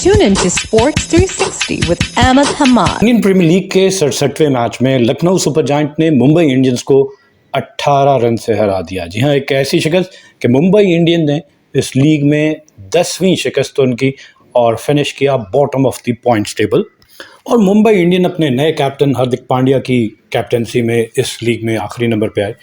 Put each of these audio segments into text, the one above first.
Tune in to Sports 360 with Ahmed Hamad. Indian Premier League के 67वें match में Lucknow super giant ने Mumbai Indians को 18 रन से हरा दिया। जी हाँ, एक ऐसी शिकस्त कि मुंबई इंडियंस ने इस लीग में 10वीं शिकस्त उनकी और फिनिश किया bottom of the points table. और मुंबई इंडियन अपने नए कैप्टन हार्दिक पांड्या की कैप्टनसी में इस लीग में आखिरी नंबर पे आए।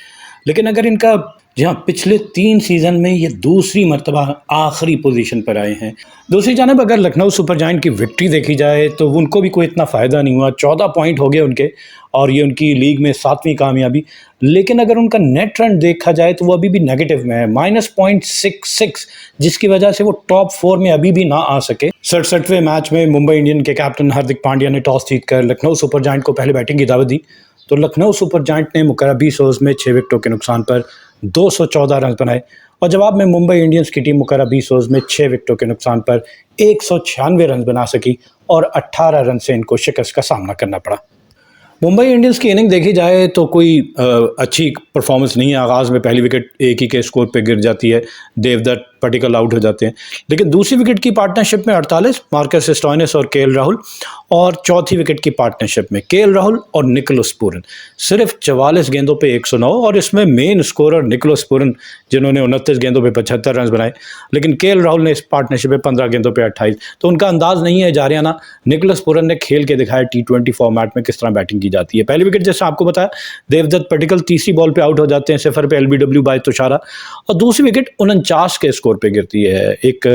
लेकिन अगर इनका जहाँ पिछले 3 सीज़न में ये दूसरी मर्तबा आखिरी पोजीशन पर आए हैं। दूसरी जानब अगर लखनऊ सुपर जायंट की विक्ट्री देखी जाए तो उनको भी कोई इतना फ़ायदा नहीं हुआ। 14 पॉइंट हो गए उनके और ये उनकी लीग में 7वीं कामयाबी। लेकिन अगर उनका नेट रन देखा जाए तो वो अभी भी नेगेटिव में है, -0.66, जिसकी वजह से वो टॉप 4 में अभी भी ना आ सके। 67वें मैच में मुंबई इंडियन के कैप्टन हार्दिक पांड्या ने टॉस जीतकर लखनऊ सुपर जायंट को पहले बैटिंग की दावत दी। तो लखनऊ सुपर जायंट ने मुकर्रर 20 ओवर्स में 6 विकेटों के नुकसान पर 214 रन बनाए और जवाब में मुंबई इंडियंस की टीम मुकर्रर 20 ओवर्स में 6 विकेटों के नुकसान पर 196 रन बना सकी और 18 रन से इनको शिकस्त का सामना करना पड़ा। मुंबई इंडियंस की इनिंग देखी जाए तो कोई अच्छी परफॉर्मेंस नहीं है। आगाज़ में पहली विकेट एक ही के स्कोर पे गिर जाती है, देवदत्त पटिकल आउट हो जाते हैं। लेकिन दूसरी विकेट की पार्टनरशिप में 48 मार्कस स्टोइनिस और केएल राहुल, और चौथी विकेट की पार्टनरशिप में केएल राहुल और निकोलस पूरन सिर्फ 44 गेंदों पे 109, और इसमें मेन स्कोरर निकोलस पूरन जिन्होंने 29 गेंदों पे 75 रन बनाए। लेकिन केएल राहुल ने इस पार्टनरशिप में 15 गेंदों पे 28। तो उनका अंदाज नहीं है जारियाना। निकोलस पूरन ने खेल के दिखाया T20 फॉर्मेट में किस तरह बैटिंग की जाती है। पहली विकेट जैसे आपको बताया, देवदत्त पटिकल तीसरी बॉल पे आउट हो जाते हैं, 0 पे LBW बाय तुषारा, और दूसरी विकेट 49 के स्कोर पे गिरती है। एक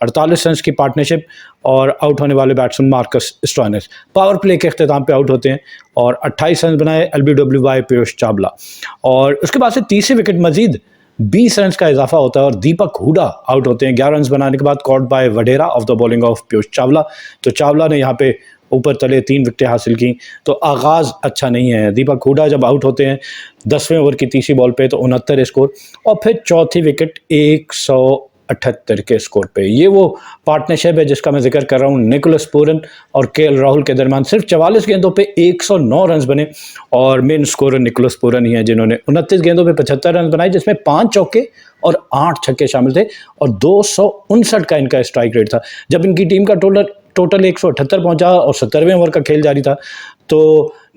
48 रन की पार्टनरशिप और आउट होने वाले batsman Marcus Stoinis power play के अख्ताम पे आउट होते हैं और 28 रन बनाए LBW बाय पीयूष चावला। और उसके बाद से तीसरी विकेट मजीद 20 रन का इजाफा होता है और दीपक हुडा आउट होते हैं 11 रन बनाने के बाद, caught by Wadhera of the bowling of Piyush Chawla. तो चावला ने यहाँ पे ऊपर तले 3 विकेटें हासिल की। तो आगाज़ अच्छा नहीं है। दीपक हुडा जब आउट होते हैं 10वें ओवर की तीसरी बॉल पे तो 69 स्कोर, और फिर चौथी विकेट 178 के स्कोर पे। ये वो पार्टनरशिप है जिसका मैं जिक्र कर रहा हूँ। निकोलस पूरन और केएल राहुल के दरमियान सिर्फ 44 गेंदों पे 109 रन बने और मेन स्कोरर निकोलस पूरन ही है जिन्होंने 29 गेंदों पे 75 रन बनाए, जिसमें 5 चौके और 8 छक्के शामिल थे और 259 का इनका स्ट्राइक रेट था। जब इनकी टीम का टोटल 178 पहुंचा और 70वें ओवर का खेल जारी था तो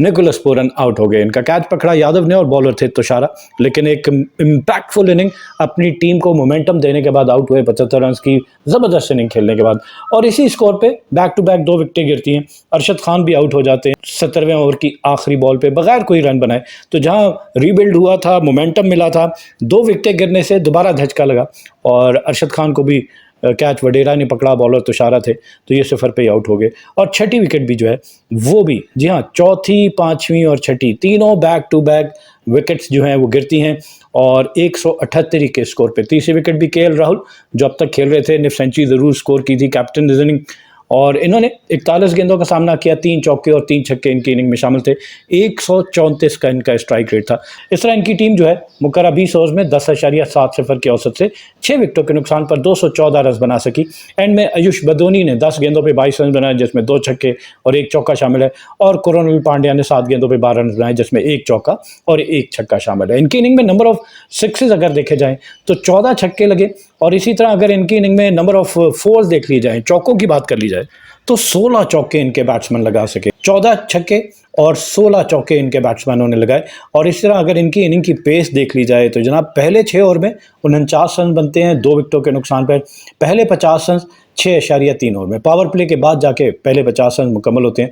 निकोलस पूरन आउट हो गए। इनका कैच पकड़ा यादव ने और बॉलर थे तुषारा। लेकिन एक इम्पैक्टफुल इनिंग अपनी टीम को मोमेंटम देने के बाद आउट हुए 75 रन की ज़बरदस्त इनिंग खेलने के बाद, और इसी स्कोर पे बैक टू बैक 2 विकेटें गिरती हैं। अरशद खान भी आउट हो जाते हैं 70वें ओवर की आखिरी बॉल पे बगैर कोई रन बनाए। तो जहां रीबिल्ड हुआ था, मोमेंटम मिला था, 2 विकेटें गिरने से दोबारा धचका लगा और अरशद खान को भी कैच वडेरा ने पकड़ा, बॉलर तुषारा थे, तो ये 0 पे आउट हो गए। और छठी विकेट भी जो है वो भी, जी हाँ, चौथी, पांचवी और छठी तीनों बैक टू बैक विकेट्स जो हैं वो गिरती हैं और 178 के स्कोर पे। तीसरी विकेट भी केएल राहुल जो अब तक खेल रहे थे, ने सेंचुरी ज़रूर स्कोर की थी कैप्टन रीजनिंग, और इन्होंने 41 गेंदों का सामना किया, 3 चौके और 3 छक्के इनकी इनिंग में शामिल थे। 134 का इनका स्ट्राइक रेट था। इस तरह इनकी टीम जो है मुकर्रर 20 ओवर्स में 10.7 के औसत से 6 विकेटों के नुकसान पर 214 रन बना सकी। एंड में आयुष बदोनी ने 10 गेंदों पे 22 रन बनाए जिसमें 2 छक्के और 1 चौका शामिल है, और कुणाल पांड्या ने 7 गेंदों पे 12 रन बनाए जिसमें 1 चौका और 1 छक्का शामिल है। इनकी इनिंग में नंबर ऑफ सिक्सेज अगर देखे जाएँ तो 14 छक्के लगे, और इसी तरह अगर इनकी इनिंग में नंबर ऑफ फोर्स देख ली जाए, चौकों की बात कर ली जाए, तो 16 चौके इनके बैट्समैन लगा सके। 14 छक्के और 16 चौके इनके बैट्समैनों ने लगाए। और इस तरह अगर इनकी इनिंग की पेस देख ली जाए तो जनाब पहले 6 ओवर में 49 रन बनते हैं 2 विकेटों के नुकसान पर। पहले 50 रन 6.3 ओवर में, पावर प्ले के बाद जाके पहले 50 रन मुकम्मल होते हैं।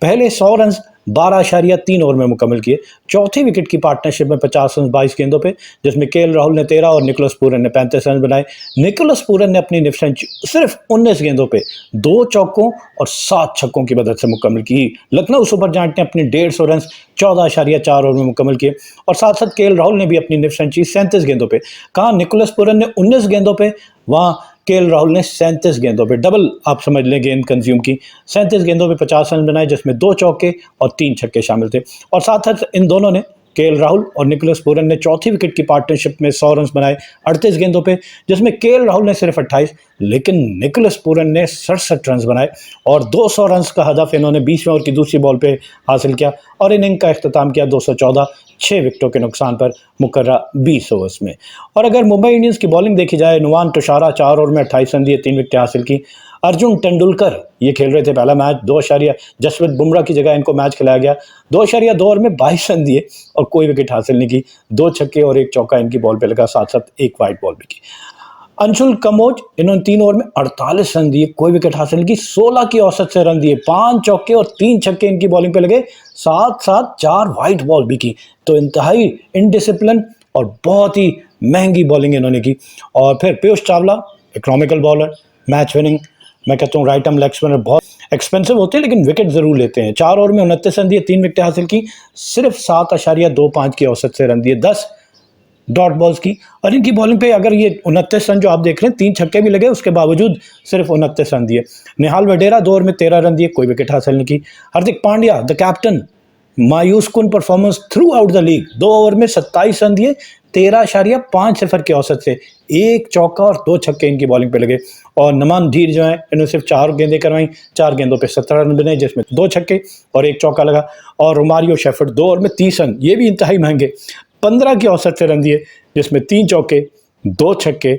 पहले 100 रन 12.3 ओवर में मुकम्मल किए। चौथी विकेट की पार्टनरशिप में 50 रन 22 गेंदों पे, जिसमें केएल राहुल ने 13 और निकोलस पूरन ने 35 रन बनाए। निकोलस पूरन ने अपनी निफ्ट सेंचुरी सिर्फ 19 गेंदों पे 2 चौकों और 7 छक्कों की मदद से मुकम्मल की। लखनऊ सुपर जायंट ने अपने 150 रन 14.4 ओवर में मुकम्मल किए, और साथ साथ केएल राहुल ने भी अपनी निफ्ट सेंचुरी 37 गेंदों पे। कहाँ निकोलस पूरन ने 19 गेंदों पे, वहाँ केएल राहुल ने 37 गेंदों पे, डबल आप समझ लें गेंद कंज्यूम की। 37 गेंदों पे 50 रन बनाए जिसमें 2 चौके और 3 छक्के शामिल थे। और साथ साथ इन दोनों ने, केएल राहुल और निकोलस पूरन ने चौथी विकेट की पार्टनरशिप में 100 रन बनाए 38 गेंदों पे, जिसमें केएल राहुल ने सिर्फ 28, लेकिन निकोलस पूरन ने 67 रन बनाए और 200 रन का हदफ इन्होंने 20वें ओवर की दूसरी बॉल पे हासिल किया और इनिंग का अख्ताम किया 214 6 विकेटों के नुकसान पर मुकर्रर 20 ओवर्स में। और अगर मुंबई इंडियंस की बॉलिंग देखी जाए, नुवान तुषारा 4 ओवर में 28 रन दिए, 3 विकेटें हासिल की। अर्जुन तेंदुलकर ये खेल रहे थे पहला मैच, 2 जसप्रीत बुमराह की जगह इनको मैच खिलाया गया। 2.2 ओवर में 22 रन दिए और कोई विकेट हासिल नहीं की। 2 छक्के और 1 चौका इनकी बॉल पे लगा, साथ साथ 1 वाइड बॉल भी की। अंशुल कम्बोज, इन्होंने 3 ओवर में 48 रन दिए, कोई विकेट हासिल नहीं की। 16 की औसत से रन दिए, 5 चौके और 3 छक्के इनकी बॉलिंग पे लगे, साथ साथ 4 वाइड बॉल भी की। तो इंतहाई इनडिसिप्लिन और बहुत ही महंगी बॉलिंग इन्होंने की। और फिर Piyush Chawla, economical bowler, match winning, मैं कहता हूँ राइट आर्म लेग स्पिनर, बहुत एक्सपेंसिव होते हैं लेकिन विकेट जरूर लेते हैं। 4 ओवर में 29 रन दिए, 3 विकेटें हासिल की, सिर्फ 7.25 की औसत से रन दिए, 10 डॉट बॉल्स की। और इनकी बॉलिंग पे अगर ये 29 रन जो आप देख रहे हैं, 3 छक्के भी लगे, उसके बावजूद सिर्फ 29 रन दिए। निहाल वडेरा 2 ओवर में 13 रन दिए, कोई विकेट हासिल नहीं की। हार्दिक पांड्या द कैप्टन, मायूस कुन performance through out the league, 2 over में 27 रन दिए, 13.50 की औसत से, 1 चौका और 2 छक्के इनकी बॉलिंग पे लगे। और नमान धीर जो है, इन्होंने सिर्फ 4 गेंदें करवाई, 4 गेंदों पे 17 रन बने, जिसमें 2 छक्के और 1 चौका लगा। और रोमारियो शेफर्ड 2 ओवर में 30 रन, ये भी इंतहाई महंगे, 15 की औसत से रन दिए, जिसमें 3 चौके, 2 छक्के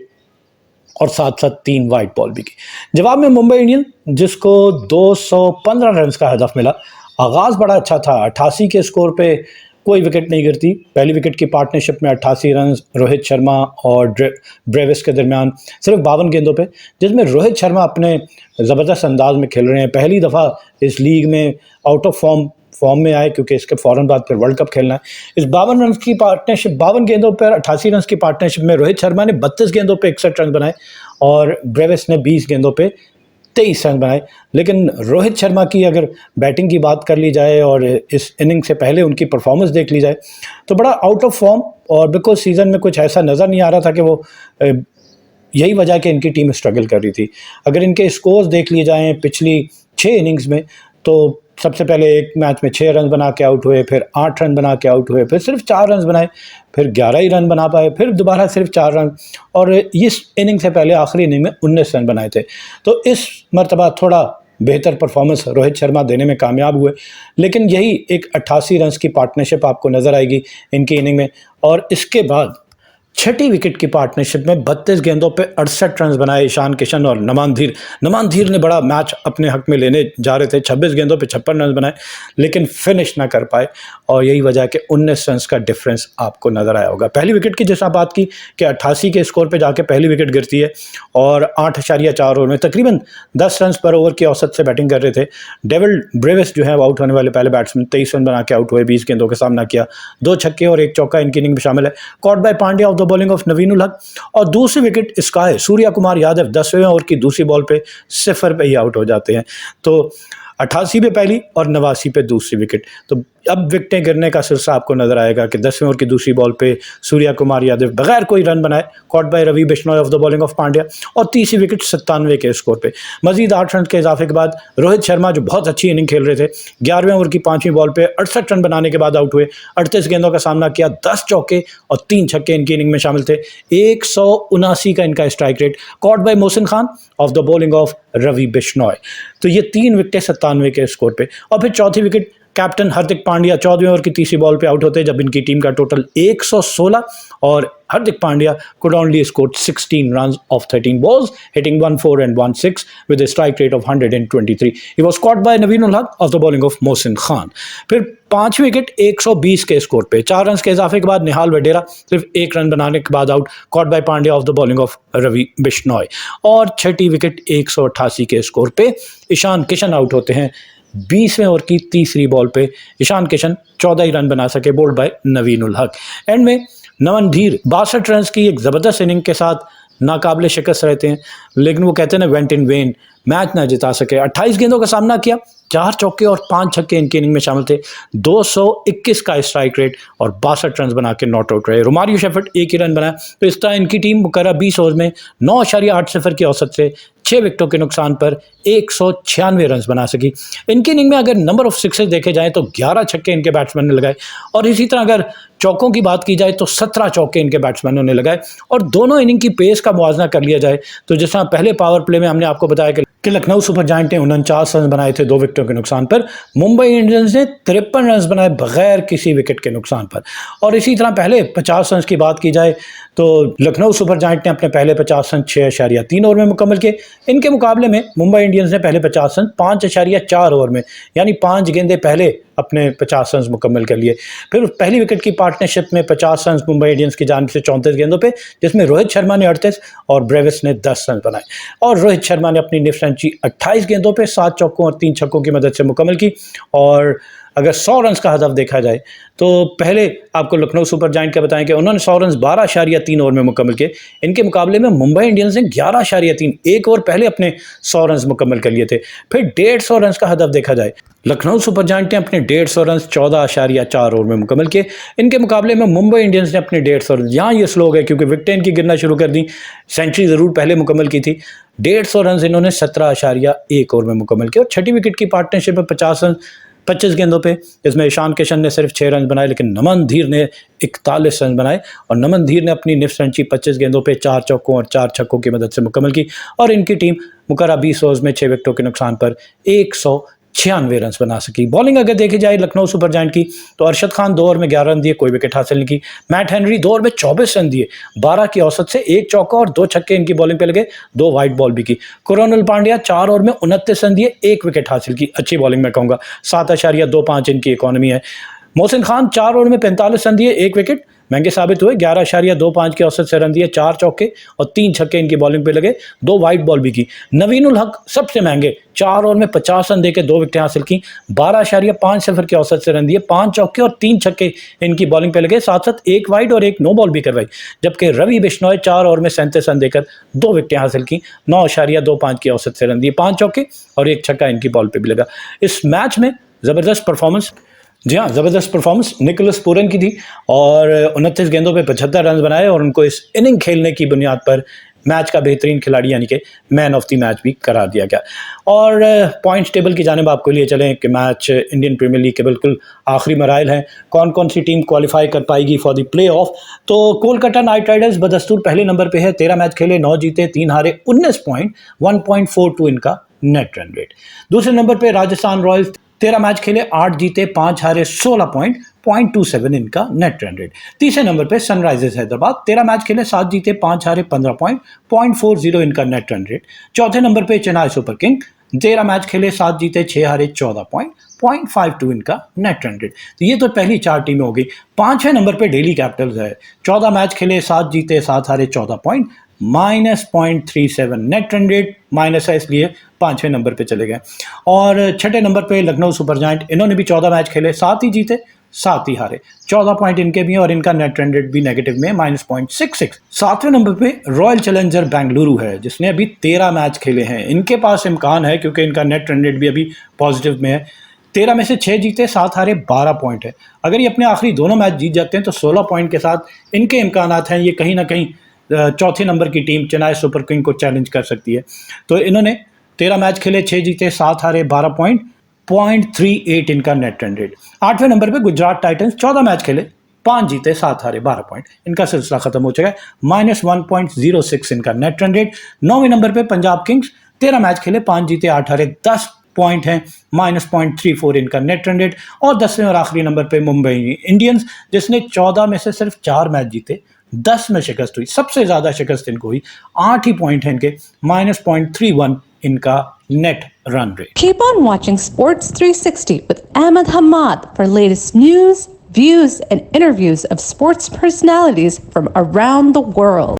और साथ साथ 3 वाइड बॉल भी की। जवाब में मुंबई इंडियंस, जिसको 215 रन का हदफ मिला, आगाज बड़ा अच्छा था। 88 के स्कोर पे कोई विकेट नहीं गिरती। पहली विकेट की पार्टनरशिप में 88 रन रोहित शर्मा और ब्रेविस के दरमियान, सिर्फ 52 गेंदों पे, जिसमें रोहित शर्मा अपने ज़बरदस्त अंदाज में खेल रहे हैं। पहली दफ़ा इस लीग में आउट ऑफ फॉर्म में आए, क्योंकि इसके फ़ौरन बाद फिर वर्ल्ड कप खेलना है। इस 52 रन की पार्टनरशिप, 52 गेंदों पर 88 रन की पार्टनरशिप में रोहित शर्मा ने 32 गेंदों पे 61 रन बनाए और ब्रेविस ने 20 गेंदों पे 23 रन बनाए। लेकिन रोहित शर्मा की अगर बैटिंग की बात कर ली जाए और इस इनिंग से पहले उनकी परफॉर्मेंस देख ली जाए, तो बड़ा आउट ऑफ फॉर्म, और बिकॉज सीज़न में कुछ ऐसा नज़र नहीं आ रहा था कि वो यही वजह कि इनकी टीम स्ट्रगल कर रही थी। अगर इनके स्कोर्स देख लिए जाएँ पिछली 6 इनिंग्स में, तो सबसे पहले एक मैच में 6 रन बना के आउट हुए, फिर 8 रन बना के आउट हुए, फिर सिर्फ 4 रन बनाए, फिर 11 ही रन बना पाए, फिर दोबारा सिर्फ 4 रन, और इस इनिंग से पहले आखिरी इनिंग में 19 रन बनाए थे। तो इस मरतबा थोड़ा बेहतर परफॉर्मेंस रोहित शर्मा देने में कामयाब हुए। लेकिन यही एक 88 रन की पार्टनरशिप आपको नज़र आएगी इनकी इनिंग में। और इसके बाद 6ठी विकेट की पार्टनरशिप में 32 गेंदों पे 68 रन बनाए ईशान किशन और नमान धीर ने बड़ा मैच अपने हक में लेने जा रहे थे, 26 गेंदों पे 56 रन बनाए, लेकिन फिनिश ना कर पाए। और यही वजह कि 19 रन का डिफरेंस आपको नज़र आया होगा। पहली विकेट की जैसा बात की कि 88 के स्कोर पे जाके पहली विकेट गिरती है और 8.4 ओवर में तकरीबन 10 रन पर ओवर की औसत से बैटिंग कर रहे थे। डेविड ब्रेविस जो है आउट होने वाले पहले बैट्समैन, 23 रन बना के आउट हुए, 20 गेंदों का सामना किया, 2 छक्के और 1 चौका इनकी इनिंग में शामिल है। Cot by Pandya of the bowling of Naveenul हक। और दूसरी विकेट इसका है सूर्या कुमार यादव, 10वें ओवर की दूसरी बॉल पे 0 पे ही आउट हो जाते हैं। तो 88 पे पहली और 89 पे दूसरी विकेट। तो अब विकेटें गिरने का सिलसिला आपको नजर आएगा कि 10वें ओवर की दूसरी बॉल पे सूर्या कुमार यादव बगैर कोई रन बनाए caught by Ravi Bishnoi of the bowling of Pandya, और तीसरी विकेट 97 के स्कोर पे। मजीद 8 रन के इजाफे के बाद रोहित शर्मा जो बहुत अच्छी इनिंग खेल रहे थे, 11वें ओवर की 5वीं बॉल पे 68 रन बनाने के बाद आउट हुए, 38 गेंदों का सामना किया, 10 चौके और 3 छक्के इनकी इनिंग में शामिल थे, 179 का इनका strike rate. Caught by Mohsin Khan of the bowling of Ravi Bishnoi. तो ये 3 विकेटें 97 के स्कोर पे। और फिर चौथी wicket captain Hardik Pandya 14वें over की तीसरी बॉल पे आउट होते हैं, जब इनकी टीम का टोटल 116 और Hardik Pandya could only score 16 runs of 13 balls, hitting 1/4 and 1/6 with a strike rate of 123. He was caught by Naveen ul Haq of the bowling of Mohsin Khan. फिर 5वीं विकेट 120 के स्कोर पे, 4 रन के इजाफे के बाद निहाल वडेरा सिर्फ 1 रन बनाने के बाद out, caught by Pandya of the bowling of Ravi Bishnoi. और 6ठी विकेट 188 के स्कोर पे ईशान किशन आउट होते हैं 20वें ओवर की तीसरी बॉल पे। ईशान किशन 14 ही रन बना सके, bold bye Naveen ul Haq. And में नमन धीर 62 रन की एक ज़बरदस्त इनिंग के साथ नाकाबिले शिकस्त रहते हैं, लेकिन वो कहते हैं ना, वेंट इन वेन, मैच ना जिता सके। 28 गेंदों का सामना किया, 4 चौके और 5 छक्के इनकी इनिंग में शामिल थे, 221 का स्ट्राइक रेट और 62 रन बना के नॉट आउट रहे। रोमारियो शेफर्ड 1 ही रन बनाया। तो इस तरह इनकी टीम मुकर्रर 20 ओवर में 9.80 की औसत से 6 विकेटों के नुकसान पर 196 रन बना सकी। इनकी इनिंग में अगर नंबर ऑफ सिक्सेस देखे जाएँ तो 11 छक्के इनके बैट्समैन ने लगाए, और इसी तरह अगर चौकों की बात की जाए तो 17 चौके इनके बैट्समैनों ने लगाए। और दोनों इनिंग की पेस का मुआवजा कर लिया जाए तो जैसा पहले पावर प्ले में हमने आपको बताया कि लखनऊ सुपर जायंट ने 49 रन बनाए थे 2 विकेटों के नुकसान पर, मुंबई इंडियंस ने 53 रन बनाए बगैर किसी विकेट के नुकसान पर। और इसी तरह पहले 50 रन की बात की जाए तो लखनऊ सुपर जायंट ने अपने पहले 50 रन 6.3 ओवर में मुकम्मल किए। इनके मुकाबले में मुंबई इंडियंस ने पहले 50 रन 5.4 ओवर में, यानी 5 गेंदे पहले अपने 50 रन मुकम्मल कर लिए। फिर पहली विकेट की पार्टनरशिप में 50 रन मुंबई इंडियंस की जानिब से 34 गेंदों पे, जिसमें रोहित शर्मा ने 38 और ब्रेविस ने 10 रन बनाए। और रोहित शर्मा ने अपनी निफ्ट रन 28 गेंदों पे 7 चौकों और 3 छक्कों की मदद से मुकम्मल की। और अगर 100 रन का हदफ देखा जाए तो पहले आपको लखनऊ सुपर जायंट का बताएं कि उन्होंने 100 रन 12.3 ओवर में मुकम्मल किए। इनके मुकाबले में मुंबई इंडियंस ने 11.3 एक ओवर पहले अपने 100 रन मुकम्मल कर लिए थे। फिर 150 रन का हदफ देखा जाए, लखनऊ सुपर जायंट ने अपने 150 रन 14.4 ओवर में मुकम्मल किए। इनके मुकाबले में मुंबई इंडियंस ने अपने 150 रन, यहाँ ये स्लो गए क्योंकि विकेटें इनकी गिरना शुरू कर दी। सेंचुरी ज़रूर पहले मुकम्मल की थी। 150 रन इन्होंने 17.1 ओवर में मुकम्मल किए। और छठी विकेट की पार्टनरशिप में 50 रन 25 गेंदों पे, इसमें ईशान किशन ने सिर्फ 6 रन बनाए, लेकिन नमन धीर ने 41 रन बनाए। और नमन धीर ने अपनी निफ्ट रन 25 गेंदों पे 4 चौकों और 4 छक्कों की मदद से मुकम्मल की। और इनकी टीम मुकर्रर 20 ओवर्स में 6 विकेटों के नुकसान पर 196 रन बना सकी। बॉलिंग अगर देखी जाए लखनऊ सुपर जायंट की, तो अरशद खान 2 ओवर में 11 रन दिए, कोई विकेट हासिल नहीं की। मैट हेनरी 2 ओवर में 24 रन दिए, 12 की औसत से 1 चौका और 2 छक्के इनकी बॉलिंग पे लगे, 2 वाइट बॉल भी की। कुरैनुल पांड्या 4 ओवर में 29 रन दिए, 1 विकेट हासिल की। अच्छी बॉलिंग मैं कहूँगा, 7.25 इनकी इकॉनमी है। मोहसिन खान 4 ओवर में 45 रन दिए, 1 विकेट, महंगे साबित हुए। 11.25 की औसत से रन दिए, 4 चौके और 3 छक्के इनकी बॉलिंग पे लगे, 2 वाइट बॉल भी की। नवीन उल हक सबसे महंगे, 4 ओवर में 50 रन देकर 2 विकेटें हासिल की, 12.50 की औसत से रन दिए, 5 चौके और 3 छक्के इनकी बॉलिंग पे लगे, साथ साथ 1 वाइड और 1 नो बॉल भी करवाई। जबकि रवि बिश्नोई 4 ओवर में 37 रन देकर 2 विकेटें हासिल की, 9.25 की औसत से रन दिए, 5 चौके और 1 छक्का इनकी बॉल पे भी लगा। इस मैच में ज़बरदस्त परफॉर्मेंस, जी हाँ, ज़बरदस्त परफॉर्मेंस निकोलस पूरन की थी और 29 गेंदों पे 75 रन बनाए और उनको इस इनिंग खेलने की बुनियाद पर मैच का बेहतरीन खिलाड़ी यानी कि मैन ऑफ द मैच भी करार दिया गया। और पॉइंट्स टेबल की जानिब आपको लिए चलें कि मैच इंडियन प्रीमियर लीग के बिल्कुल आखिरी मराइल हैं। कौन कौन सी टीम क्वालिफाई कर पाएगी फॉर द प्ले ऑफ, तो कोलकाता नाइट राइडर्स बदस्तूर पहले नंबर पे है, 13 मैच खेले, 9 जीते, 3 हारे, 19 पॉइंट, 1.42 इनका नेट रन रेट। दूसरे नंबर पे राजस्थान रॉयल्स, 13 मैच खेले, 8 जीते, 5 हारे, 16 पॉइंट, 0.27 इनका नेट रन रेट। तीसरे नंबर पे सनराइजर्स हैदराबाद, 13 मैच खेले, 7 जीते, 5 हारे, 15 पॉइंट, 0.40 इनका नेट रन रेट। चौथे नंबर पे चेन्नई सुपर किंग, 13 मैच खेले, 7 जीते, 6 हारे, 14 पॉइंट, 0.52 इनका नेट रन रेट। तो ये तो पहली 4 टीमें हो गई। 5वें नंबर पे दिल्ली कैपिटल्स है, 14 मैच खेले, 7 जीते, 7 हारे, 14 point, -0.37 net run rate, minus है इसलिए 5वें नंबर पे चले गए। और छठे नंबर पे लखनऊ सुपर जायंट, इन्होंने भी 14 मैच खेले, 7 ही जीते, 7 ही हारे, 14 पॉइंट इनके भी और इनका नेट रन रेट भी नेगेटिव में -0.66। 7वें नंबर पे रॉयल चैलेंजर बेंगलुरु है, जिसने अभी 13 मैच खेले हैं। इनके पास इम्कान है क्योंकि इनका नेट रन रेट भी अभी पॉजिटिव में है। 13 में से 6 जीते, 7 हारे, 12 पॉइंट है। अगर ये अपने आखिरी दोनों मैच जीत जाते हैं तो 16 पॉइंट के साथ इनके इम्कानात हैं, ये कहीं ना कहीं चौथे नंबर की टीम चेन्नई सुपर किंग को चैलेंज कर सकती है। तो इन्होंने 13 मैच खेले, 6 जीते, 7 हारे, 12 पॉइंट, 0.38 इनका नेट रन रेट। 8वें नंबर पे गुजरात टाइटंस, 14 मैच खेले, 5 जीते, 7 हारे, 12 पॉइंट, इनका सिलसिला खत्म हो चुका है, -1.06 इनका नेट रन रेट। 9वें नंबर पे पंजाब किंग्स, 13 मैच खेले, 5 जीते, 8 हारे, 10 पॉइंट है, -0.34 इनका नेट रन रेट। और 10वें और आखिरी नंबर पे मुंबई इंडियंस, जिसने 14 में से सिर्फ 4 मैच जीते, 10 में शिकस्त हुई, सबसे ज्यादा शिकस्त इनको हुई, 8 ही पॉइंट है इनके, -0.31 इनका net run rate. Keep on watching Sports 360 with Ahmed Hamad for latest news, views, and interviews of sports personalities from around the world.